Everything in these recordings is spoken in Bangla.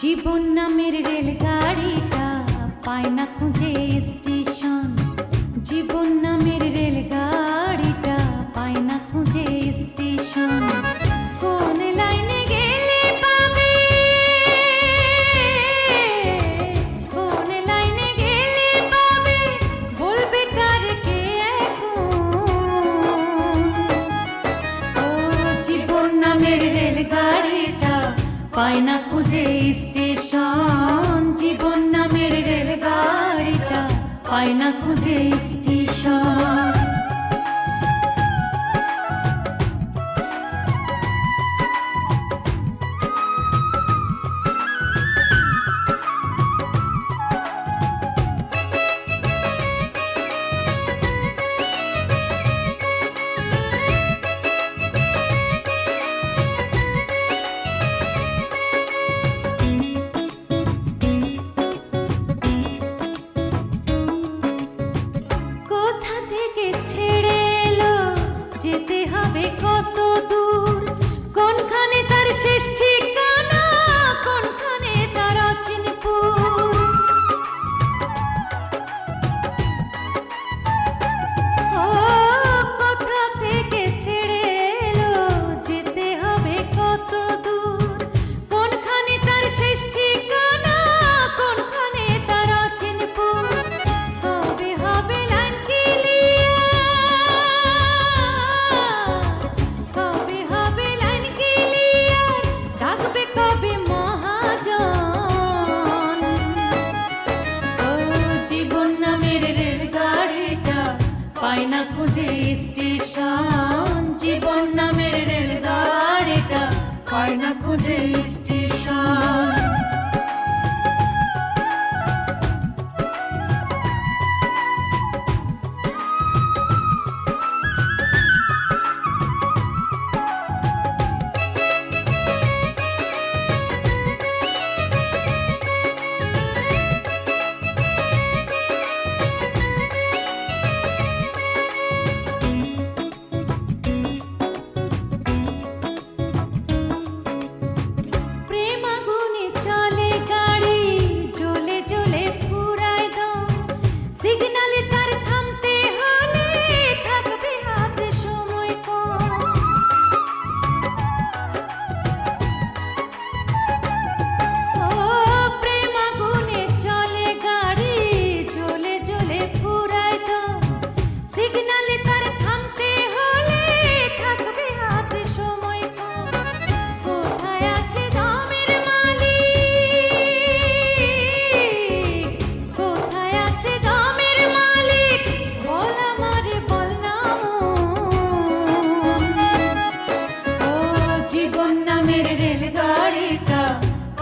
জীবন নামের রেলগাড়িটা পায় না খুঁজে স্টেশন। জীবন নামের রেলগাড়িটা পায় না খুঁজে স্টেশন। কোন লাইনে গেলে পাবে, কোন লাইনে গেলে পাবে, বলবে কার কে এখন। ও জীবন নামের রেলগাড়িটা পায় না খুঁজে স্টেশন। জীবন নামের রেলগাড়িটা পায় না খুঁজে স্টেশন। যেতে হবে কত দূর, কোনখানে তার শেষ ঠিকানা, কোনখানে তার অচিনপুর। ও কোথা থেকে ছেড়ে এলো, যেতে হবে কত দূর, কোনখানে তার শেষ ঠিকানা, কোনখানে তার অচিনপুর। কবে হবে লাইন ক্লিয়ার, কবে হবে লাইন ক্লিয়ার, ডাকবে কবে মহাজন। ও জীবন নামের রেলগাড়িটা পায় না খুঁজে স্টেশন। জীবন নামের রেলগাড়িটা পায় না খুঁজে স্টেশন।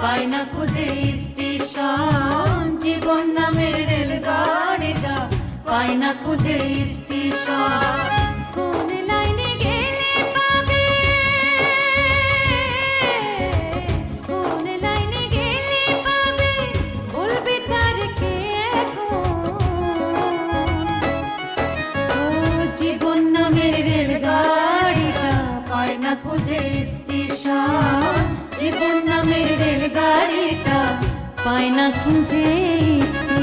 পায় না খুঁজে স্টেশন। জীবন নামের রেলগাড়িটা পায় না খুঁজে স্টেশন। কোন লাইনে গেলে পাবে, কোন লাইনে গেলে পাবে, বলবে তার কে এখন। ও জীবন নামের রেলগাড়িটা পায় না খুঁজে স্টেশন। জীবন নামের রেলগাড়িটা পায় না খুঁজে স্টেশন।